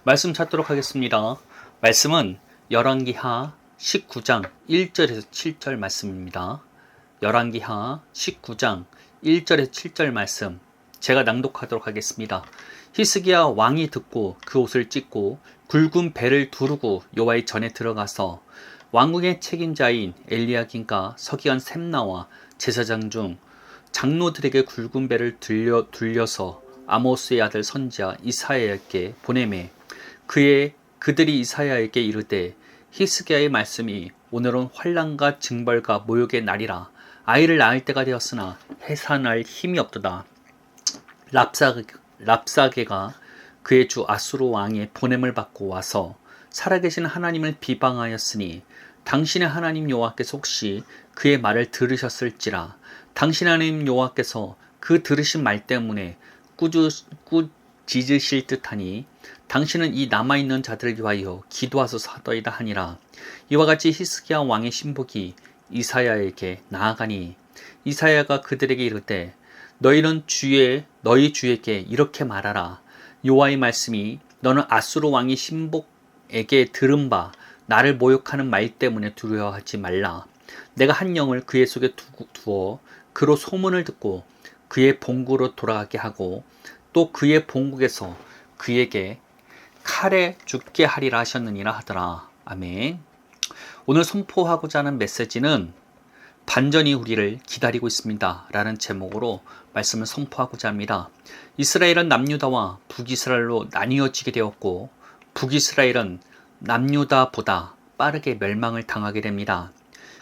말씀 찾도록 하겠습니다. 말씀은 열왕기하 19장 1절에서 7절 말씀입니다. 열왕기하 19장 1절에서 7절 말씀 제가 낭독하도록 하겠습니다. 히스기야 왕이 듣고 그 옷을 찢고 굵은 배를 두르고 여호와의 전에 들어가서 왕궁의 책임자인 엘리야김과 서기관 셈나와 제사장 중 장로들에게 굵은 배를 둘려서 아모스의 아들 선지자 이사야에게 보내매 그들이 이사야에게 이르되 히스기야의 말씀이 오늘은 환난과 징벌과 모욕의 날이라. 아이를 낳을 때가 되었으나 해산할 힘이 없도다. 랍사게가 그의 주 아수르 왕의 보냄을 받고 와서 살아계신 하나님을 비방하였으니 당신의 하나님 여호와께서 혹시 그의 말을 들으셨을지라. 당신 하나님 여호와께서 그 들으신 말 때문에 꾸짖으실 듯하니 당신은 이 남아있는 자들을 위하여 기도하소서 하더이다 하니라. 이와 같이 히스기야 왕의 신복이 이사야에게 나아가니 이사야가 그들에게 이르되 너희는 너희 주에게 이렇게 말하라. 여호와의 말씀이 너는 아수르 왕의 신복에게 들은 바 나를 모욕하는 말 때문에 두려워하지 말라. 내가 한 영을 그의 속에 두어 그로 소문을 듣고 그의 본국으로 돌아가게 하고 또 그의 본국에서 그에게 칼에 죽게 하리라 하셨느니라 하더라. 아멘. 오늘 선포하고자 하는 메시지는 반전이 우리를 기다리고 있습니다 라는 제목으로 말씀을 선포하고자 합니다. 이스라엘은 남유다와 북이스라엘로 나뉘어지게 되었고 북이스라엘은 남유다보다 빠르게 멸망을 당하게 됩니다.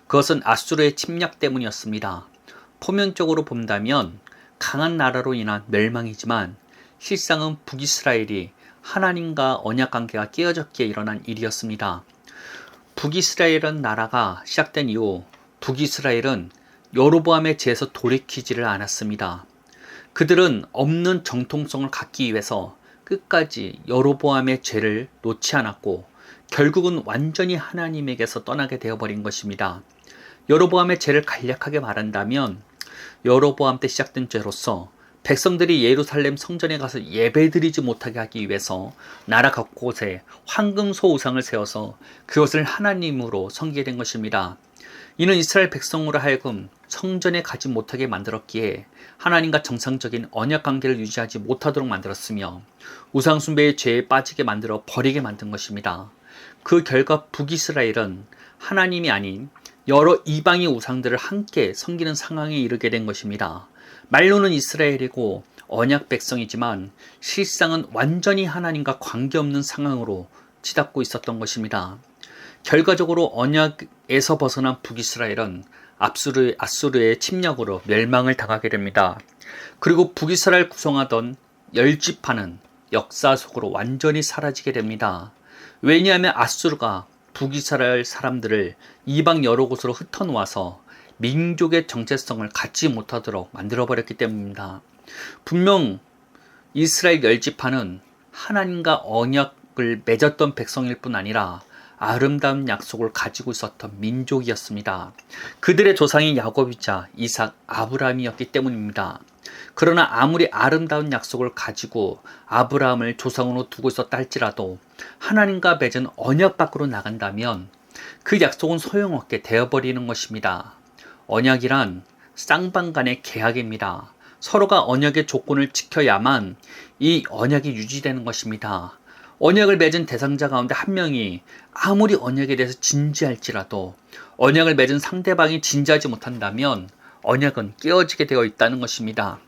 그것은 아수르의 침략 때문이었습니다. 표면적으로 본다면 강한 나라로 인한 멸망이지만 실상은 북이스라엘이 하나님과 언약관계가 깨어졌기에 일어난 일이었습니다. 북이스라엘은 나라가 시작된 이후 북이스라엘은 여로보암의 죄에서 돌이키지를 않았습니다. 그들은 없는 정통성을 갖기 위해서 끝까지 여로보암의 죄를 놓지 않았고 결국은 완전히 하나님에게서 떠나게 되어버린 것입니다. 여로보암의 죄를 간략하게 말한다면 여로보암 때 시작된 죄로서 백성들이 예루살렘 성전에 가서 예배드리지 못하게 하기 위해서 나라 곳곳에 황금소 우상을 세워서 그것을 하나님으로 섬기게 된 것입니다. 이는 이스라엘 백성으로 하여금 성전에 가지 못하게 만들었기에 하나님과 정상적인 언약 관계를 유지하지 못하도록 만들었으며 우상 숭배의 죄에 빠지게 만들어 버리게 만든 것입니다. 그 결과 북이스라엘은 하나님이 아닌 여러 이방의 우상들을 함께 섬기는 상황에 이르게 된 것입니다. 말로는 이스라엘이고 언약 백성이지만 실상은 완전히 하나님과 관계없는 상황으로 치닫고 있었던 것입니다. 결과적으로 언약에서 벗어난 북이스라엘은 아수르의 침략으로 멸망을 당하게 됩니다. 그리고 북이스라엘 구성하던 10지파는 역사 속으로 완전히 사라지게 됩니다. 왜냐하면 아수르가 북이스라엘 사람들을 이방 여러 곳으로 흩어놓아서 민족의 정체성을 갖지 못하도록 만들어버렸기 때문입니다. 분명 이스라엘 10지파는 하나님과 언약을 맺었던 백성일 뿐 아니라 아름다운 약속을 가지고 있었던 민족이었습니다. 그들의 조상이 야곱이자 이삭, 아브라함이었기 때문입니다. 그러나 아무리 아름다운 약속을 가지고 아브라함을 조상으로 두고 있었다 할지라도 하나님과 맺은 언약 밖으로 나간다면 그 약속은 소용없게 되어버리는 것입니다. 언약이란 쌍방간의 계약입니다. 서로가 언약의 조건을 지켜야만 이 언약이 유지되는 것입니다. 언약을 맺은 대상자 가운데 한 명이 아무리 언약에 대해서 진지할지라도 언약을 맺은 상대방이 진지하지 못한다면 언약은 깨어지게 되어 있다는 것입니다.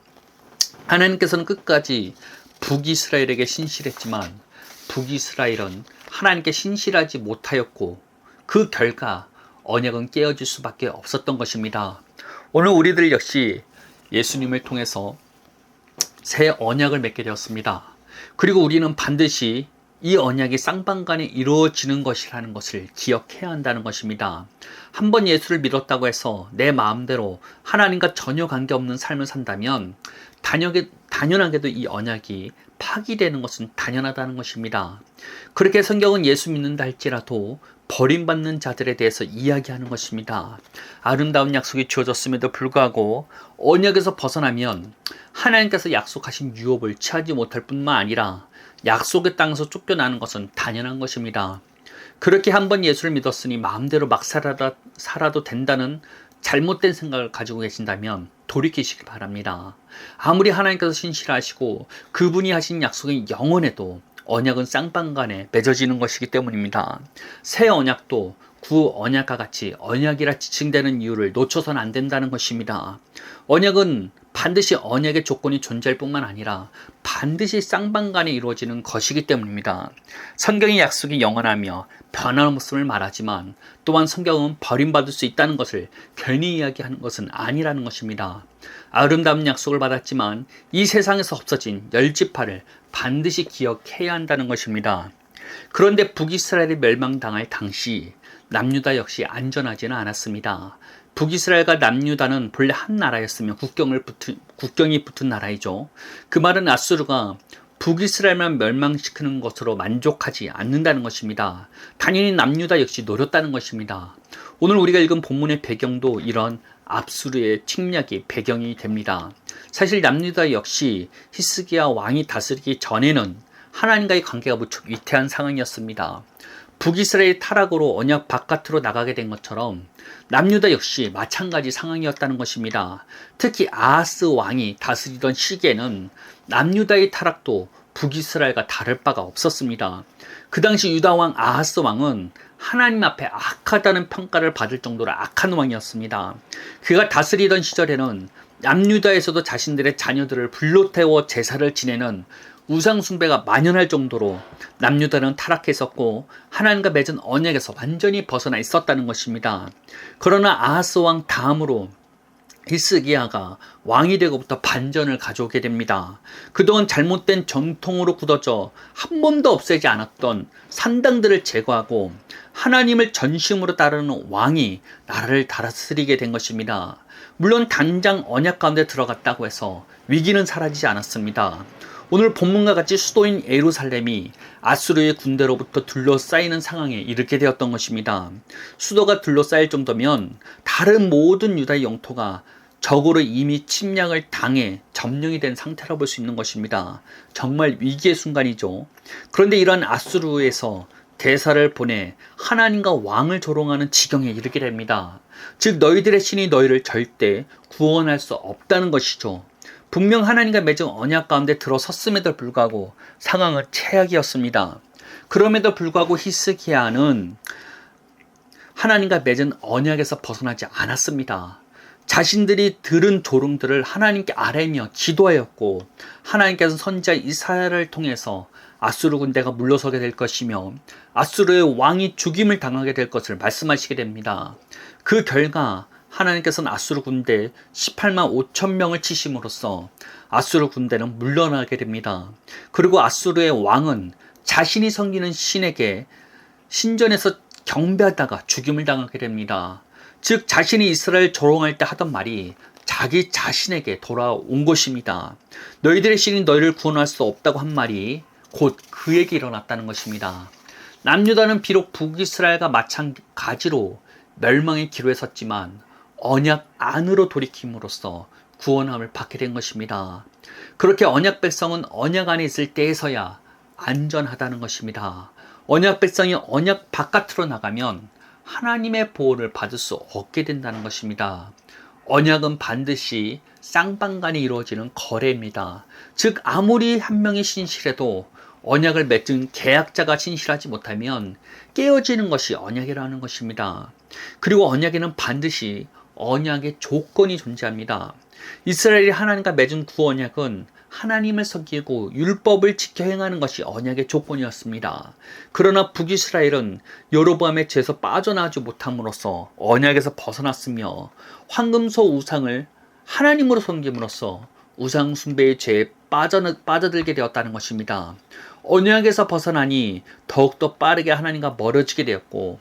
하나님께서는 끝까지 북이스라엘에게 신실했지만 북이스라엘은 하나님께 신실하지 못하였고 그 결과 언약은 깨어질 수밖에 없었던 것입니다. 오늘 우리들 역시 예수님을 통해서 새 언약을 맺게 되었습니다. 그리고 우리는 반드시 이 언약이 쌍방간에 이루어지는 것이라는 것을 기억해야 한다는 것입니다. 한번 예수를 믿었다고 해서 내 마음대로 하나님과 전혀 관계없는 삶을 산다면 당연하게도 이 언약이 파기되는 것은 당연하다는 것입니다. 그렇게 성경은 예수 믿는다 할지라도 버림받는 자들에 대해서 이야기하는 것입니다. 아름다운 약속이 주어졌음에도 불구하고 언약에서 벗어나면 하나님께서 약속하신 유업을 취하지 못할 뿐만 아니라 약속의 땅에서 쫓겨나는 것은 당연한 것입니다. 그렇게 한번 예수를 믿었으니 마음대로 막 살아도 된다는 잘못된 생각을 가지고 계신다면 돌이키시기 바랍니다. 아무리 하나님께서 신실하시고 그분이 하신 약속이 영원해도 언약은 쌍방간에 맺어지는 것이기 때문입니다. 새 언약도 구 언약과 같이 언약이라 지칭되는 이유를 놓쳐서는 안 된다는 것입니다. 언약은 반드시 언약의 조건이 존재할 뿐만 아니라 반드시 쌍방간에 이루어지는 것이기 때문입니다. 성경의 약속이 영원하며 변함없음을 말하지만 또한 성경은 버림받을 수 있다는 것을 괜히 이야기하는 것은 아니라는 것입니다. 아름다운 약속을 받았지만 이 세상에서 없어진 열지파를 반드시 기억해야 한다는 것입니다. 그런데 북이스라엘이 멸망당할 당시 남유다 역시 안전하지는 않았습니다. 북이스라엘과 남유다는 본래 한 나라였으며 국경이 붙은 나라이죠. 그 말은 아수르가 북이스라엘만 멸망시키는 것으로 만족하지 않는다는 것입니다. 당연히 남유다 역시 노렸다는 것입니다. 오늘 우리가 읽은 본문의 배경도 이런 압수르의 침략이 배경이 됩니다. 사실 남유다 역시 히스기야 왕이 다스리기 전에는 하나님과의 관계가 무척 위태한 상황이었습니다. 북이스라엘 타락으로 언약 바깥으로 나가게 된 것처럼 남유다 역시 마찬가지 상황이었다는 것입니다. 특히 아하스 왕이 다스리던 시기에는 남유다의 타락도 북이스라엘과 다를 바가 없었습니다. 그 당시 유다 왕 아하스 왕은 하나님 앞에 악하다는 평가를 받을 정도로 악한 왕이었습니다. 그가 다스리던 시절에는 남유다에서도 자신들의 자녀들을 불로 태워 제사를 지내는 우상 숭배가 만연할 정도로 남유다는 타락했었고 하나님과 맺은 언약에서 완전히 벗어나 있었다는 것입니다. 그러나 아하스 왕 다음으로 히스기야가 왕이 되고부터 반전을 가져오게 됩니다. 그동안 잘못된 전통으로 굳어져 한 번도 없애지 않았던 산당들을 제거하고 하나님을 전심으로 따르는 왕이 나라를 다스리게 된 것입니다. 물론 당장 언약 가운데 들어갔다고 해서 위기는 사라지지 않았습니다. 오늘 본문과 같이 수도인 예루살렘이 아수르의 군대로부터 둘러싸이는 상황에 이르게 되었던 것입니다. 수도가 둘러싸일 정도면 다른 모든 유다의 영토가 적으로 이미 침략을 당해 점령이 된 상태라 볼 수 있는 것입니다. 정말 위기의 순간이죠. 그런데 이러한 아수르에서 대사를 보내 하나님과 왕을 조롱하는 지경에 이르게 됩니다. 즉 너희들의 신이 너희를 절대 구원할 수 없다는 것이죠. 분명 하나님과 맺은 언약 가운데 들어섰음에도 불구하고 상황은 최악이었습니다. 그럼에도 불구하고 히스기야는 하나님과 맺은 언약에서 벗어나지 않았습니다. 자신들이 들은 조롱들을 하나님께 아뢰며 기도하였고 하나님께서 선지자 이사야를 통해서 아수르 군대가 물러서게 될 것이며 아수르의 왕이 죽임을 당하게 될 것을 말씀하시게 됩니다. 그 결과 하나님께서는 아수르 군대 18만 5천 명을 치심으로써 아수르 군대는 물러나게 됩니다. 그리고 아수르의 왕은 자신이 섬기는 신에게 신전에서 경배하다가 죽임을 당하게 됩니다. 즉 자신이 이스라엘 조롱할 때 하던 말이 자기 자신에게 돌아온 것입니다. 너희들의 신이 너희를 구원할 수 없다고 한 말이 곧 그에게 일어났다는 것입니다. 남유다는 비록 북이스라엘과 마찬가지로 멸망의 기로에 섰지만 언약 안으로 돌이킴으로써 구원함을 받게 된 것입니다. 그렇게 언약 백성은 언약 안에 있을 때에서야 안전하다는 것입니다. 언약 백성이 언약 바깥으로 나가면 하나님의 보호를 받을 수 없게 된다는 것입니다. 언약은 반드시 쌍방간에 이루어지는 거래입니다. 즉 아무리 한 명이 신실해도 언약을 맺은 계약자가 신실하지 못하면 깨어지는 것이 언약이라는 것입니다. 그리고 언약에는 반드시 언약의 조건이 존재합니다. 이스라엘이 하나님과 맺은 구언약은 하나님을 섬기고 율법을 지켜 행하는 것이 언약의 조건이었습니다. 그러나 북이스라엘은 여로보암의 죄에서 빠져나오지 못함으로써 언약에서 벗어났으며 황금소 우상을 하나님으로 섬김으로써 우상 숭배의 죄에 빠져들게 되었다는 것입니다. 언약에서 벗어나니 더욱더 빠르게 하나님과 멀어지게 되었고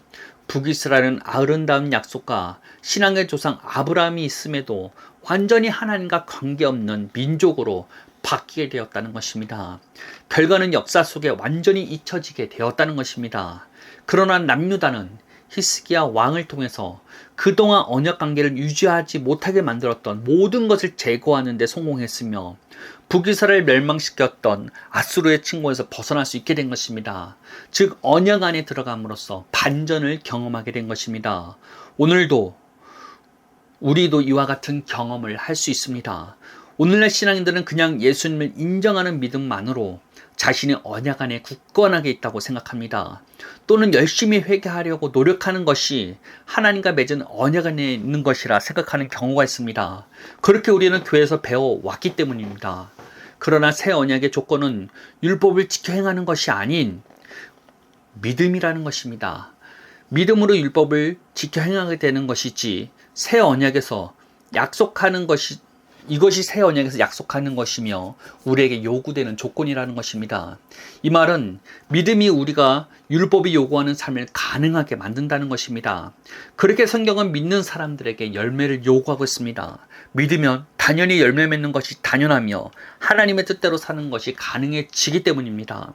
북이스라엘은 아름다운 약속과 신앙의 조상 아브라함이 있음에도 완전히 하나님과 관계없는 민족으로 바뀌게 되었다는 것입니다. 결과는 역사 속에 완전히 잊혀지게 되었다는 것입니다. 그러나 남유다는 히스기야 왕을 통해서 그동안 언약 관계를 유지하지 못하게 만들었던 모든 것을 제거하는 데 성공했으며 북이스라엘을 멸망시켰던 아수르의 침공에서 벗어날 수 있게 된 것입니다. 즉 언약 안에 들어감으로써 반전을 경험하게 된 것입니다. 오늘도 우리도 이와 같은 경험을 할 수 있습니다. 오늘날 신앙인들은 그냥 예수님을 인정하는 믿음만으로 자신의 언약 안에 굳건하게 있다고 생각합니다. 또는 열심히 회개하려고 노력하는 것이 하나님과 맺은 언약 안에 있는 것이라 생각하는 경우가 있습니다. 그렇게 우리는 교회에서 배워왔기 때문입니다. 그러나 새 언약의 조건은 율법을 지켜 행하는 것이 아닌 믿음이라는 것입니다. 믿음으로 율법을 지켜 행하게 되는 것이지 새 언약에서 약속하는 것이 이것이 새 언약에서 약속하는 것이며 우리에게 요구되는 조건이라는 것입니다. 이 말은 믿음이 우리가 율법이 요구하는 삶을 가능하게 만든다는 것입니다. 그렇게 성경은 믿는 사람들에게 열매를 요구하고 있습니다. 믿으면 당연히 열매 맺는 것이 당연하며 하나님의 뜻대로 사는 것이 가능해지기 때문입니다.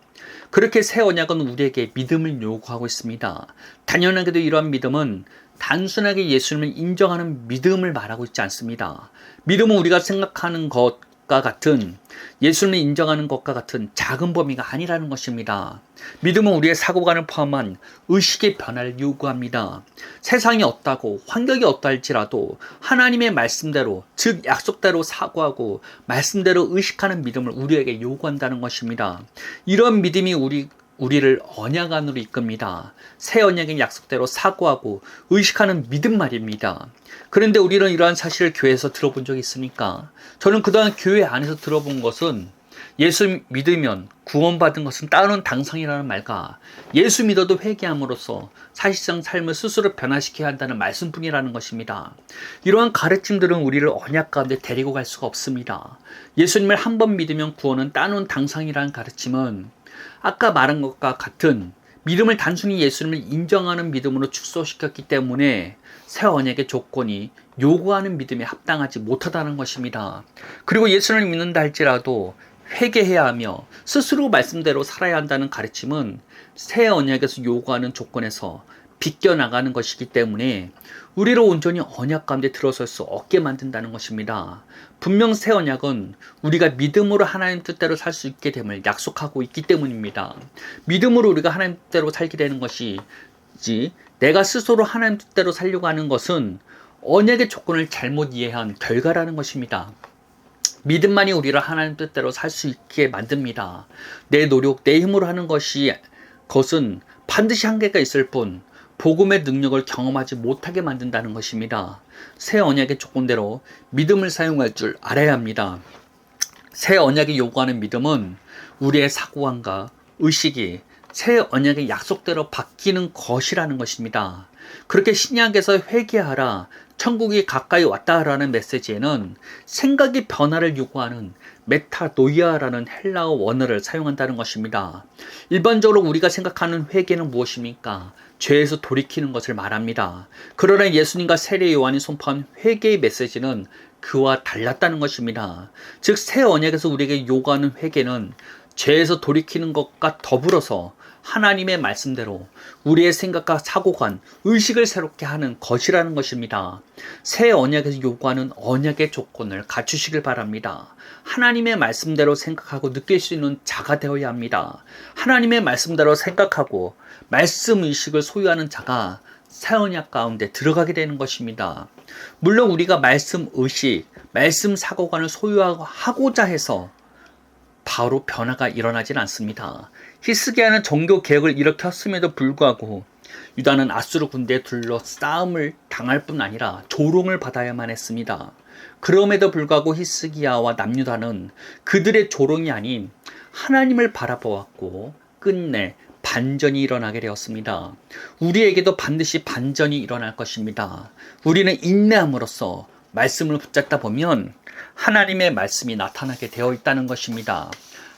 그렇게 새 언약은 우리에게 믿음을 요구하고 있습니다. 당연하게도 이러한 믿음은 단순하게 예수님을 인정하는 믿음을 말하고 있지 않습니다. 믿음은 우리가 생각하는 것과 같은 예수님을 인정하는 것과 같은 작은 범위가 아니라는 것입니다. 믿음은 우리의 사고관을 포함한 의식의 변화를 요구합니다. 세상이 어떠고 환경이 어떠할지라도 하나님의 말씀대로 즉 약속대로 사고하고 말씀대로 의식하는 믿음을 우리에게 요구한다는 것입니다. 이런 믿음이 우리를 언약 안으로 이끕니다. 새 언약의 약속대로 사고하고 의식하는 믿음 말입니다. 그런데 우리는 이러한 사실을 교회에서 들어본 적이 있습니까? 저는 그동안 교회 안에서 들어본 것은 예수 믿으면 구원받은 것은 따르는 당상이라는 말과 예수 믿어도 회개함으로써 사실상 삶을 스스로 변화시켜야 한다는 말씀뿐이라는 것입니다. 이러한 가르침들은 우리를 언약 가운데 데리고 갈 수가 없습니다. 예수님을 한 번 믿으면 구원은 따르는 당상이라는 가르침은 아까 말한 것과 같은 믿음을 단순히 예수님을 인정하는 믿음으로 축소시켰기 때문에 새 언약의 조건이 요구하는 믿음에 합당하지 못하다는 것입니다. 그리고 예수님을 믿는다 할지라도 회개해야 하며 스스로 말씀대로 살아야 한다는 가르침은 새 언약에서 요구하는 조건에서 비껴나가는 것이기 때문에 우리를 온전히 언약 가운데 들어설 수 없게 만든다는 것입니다. 분명 새 언약은 우리가 믿음으로 하나님 뜻대로 살 수 있게 됨을 약속하고 있기 때문입니다. 믿음으로 우리가 하나님 뜻대로 살게 되는 것이지 내가 스스로 하나님 뜻대로 살려고 하는 것은 언약의 조건을 잘못 이해한 결과라는 것입니다. 믿음만이 우리를 하나님 뜻대로 살 수 있게 만듭니다. 내 노력, 내 힘으로 하는 것은 반드시 한계가 있을 뿐 복음의 능력을 경험하지 못하게 만든다는 것입니다. 새 언약의 조건대로 믿음을 사용할 줄 알아야 합니다. 새 언약이 요구하는 믿음은 우리의 사고관과 의식이 새 언약의 약속대로 바뀌는 것이라는 것입니다. 그렇게 신약에서 회개하라, 천국이 가까이 왔다 하라는 메시지에는 생각의 변화를 요구하는 메타노이아라는 헬라어 원어를 사용한다는 것입니다. 일반적으로 우리가 생각하는 회개는 무엇입니까? 죄에서 돌이키는 것을 말합니다. 그러나 예수님과 세례 요한이 선포한 회개의 메시지는 그와 달랐다는 것입니다. 즉 새 언약에서 우리에게 요구하는 회개는 죄에서 돌이키는 것과 더불어서 하나님의 말씀대로 우리의 생각과 사고관, 의식을 새롭게 하는 것이라는 것입니다. 새 언약에서 요구하는 언약의 조건을 갖추시길 바랍니다. 하나님의 말씀대로 생각하고 느낄 수 있는 자가 되어야 합니다. 하나님의 말씀대로 생각하고 말씀 의식을 소유하는 자가 새 언약 가운데 들어가게 되는 것입니다. 물론 우리가 말씀 의식, 말씀 사고관을 소유하고자 해서 바로 변화가 일어나진 않습니다. 히스기야는 종교 개혁을 일으켰음에도 불구하고 유다는 아수르 군대에 둘러 싸움을 당할 뿐 아니라 조롱을 받아야만 했습니다. 그럼에도 불구하고 히스기야와 남유다는 그들의 조롱이 아닌 하나님을 바라보았고 끝내 반전이 일어나게 되었습니다. 우리에게도 반드시 반전이 일어날 것입니다. 우리는 인내함으로써 말씀을 붙잡다 보면 하나님의 말씀이 나타나게 되어 있다는 것입니다.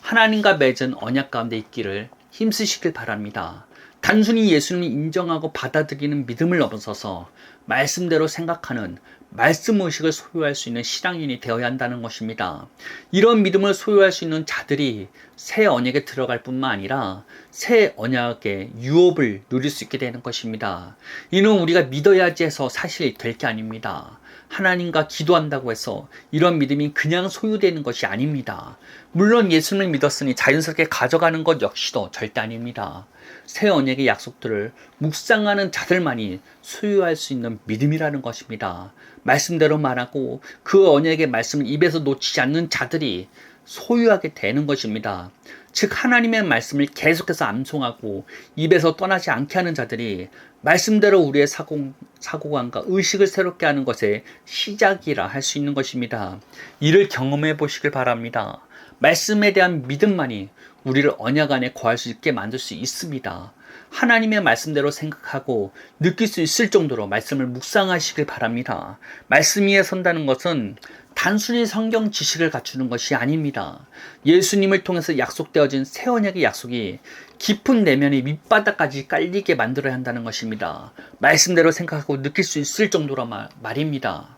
하나님과 맺은 언약 가운데 있기를 힘쓰시길 바랍니다. 단순히 예수님을 인정하고 받아들이는 믿음을 넘어서서 말씀대로 생각하는 말씀 의식을 소유할 수 있는 신앙인이 되어야 한다는 것입니다. 이런 믿음을 소유할 수 있는 자들이 새 언약에 들어갈 뿐만 아니라 새 언약의 유업을 누릴 수 있게 되는 것입니다. 이는 우리가 믿어야지 해서 사실 될 게 아닙니다. 하나님과 기도한다고 해서 이런 믿음이 그냥 소유되는 것이 아닙니다. 물론 예수님을 믿었으니 자연스럽게 가져가는 것 역시도 절대 아닙니다. 새 언약의 약속들을 묵상하는 자들만이 소유할 수 있는 믿음이라는 것입니다. 말씀대로 말하고 그 언약의 말씀을 입에서 놓치지 않는 자들이 소유하게 되는 것입니다. 즉 하나님의 말씀을 계속해서 암송하고 입에서 떠나지 않게 하는 자들이 말씀대로 우리의 사고관과 의식을 새롭게 하는 것의 시작이라 할 수 있는 것입니다. 이를 경험해 보시길 바랍니다. 말씀에 대한 믿음만이 우리를 언약 안에 거할 수 있게 만들 수 있습니다. 하나님의 말씀대로 생각하고 느낄 수 있을 정도로 말씀을 묵상하시길 바랍니다. 말씀 위에 선다는 것은 단순히 성경 지식을 갖추는 것이 아닙니다. 예수님을 통해서 약속되어진 새 언약의 약속이 깊은 내면의 밑바닥까지 깔리게 만들어야 한다는 것입니다. 말씀대로 생각하고 느낄 수 있을 정도로 말입니다.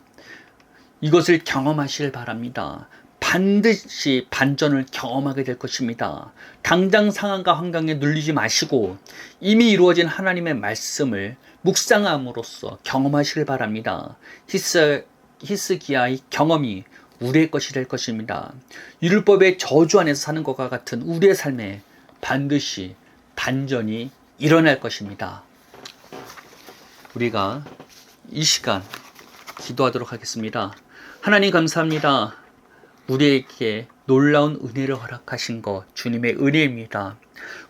이것을 경험하시길 바랍니다. 반드시 반전을 경험하게 될 것입니다. 당장 상황과 환경에 눌리지 마시고 이미 이루어진 하나님의 말씀을 묵상함으로써 경험하시길 바랍니다. 히스기야의 경험이 우리의 것이 될 것입니다. 율법의 저주 안에서 사는 것과 같은 우리의 삶에 반드시 반전이 일어날 것입니다. 우리가 이 시간 기도하도록 하겠습니다. 하나님 감사합니다. 우리에게 놀라운 은혜를 허락하신 것 주님의 은혜입니다.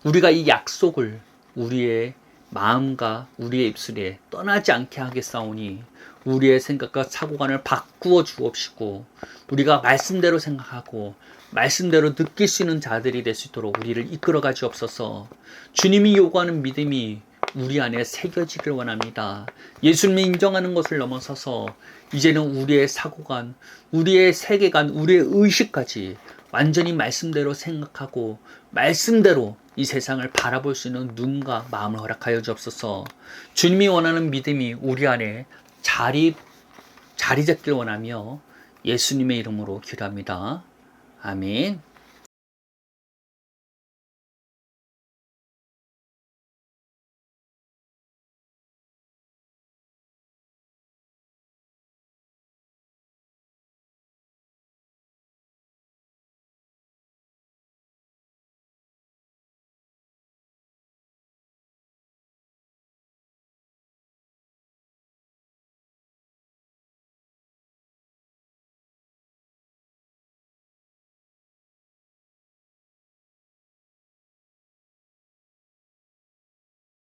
우리가 이 약속을 우리의 마음과 우리의 입술에 떠나지 않게 하겠사오니 우리의 생각과 사고관을 바꾸어 주옵시고 우리가 말씀대로 생각하고 말씀대로 느낄 수 있는 자들이 될 수 있도록 우리를 이끌어 가지옵소서. 주님이 요구하는 믿음이 우리 안에 새겨지길 원합니다. 예수님이 인정하는 것을 넘어서서 이제는 우리의 사고관, 우리의 세계관, 우리의 의식까지 완전히 말씀대로 생각하고 말씀대로 이 세상을 바라볼 수 있는 눈과 마음을 허락하여 주옵소서. 주님이 원하는 믿음이 우리 안에 자리 잡길 원하며 예수님의 이름으로 기도합니다. 아멘.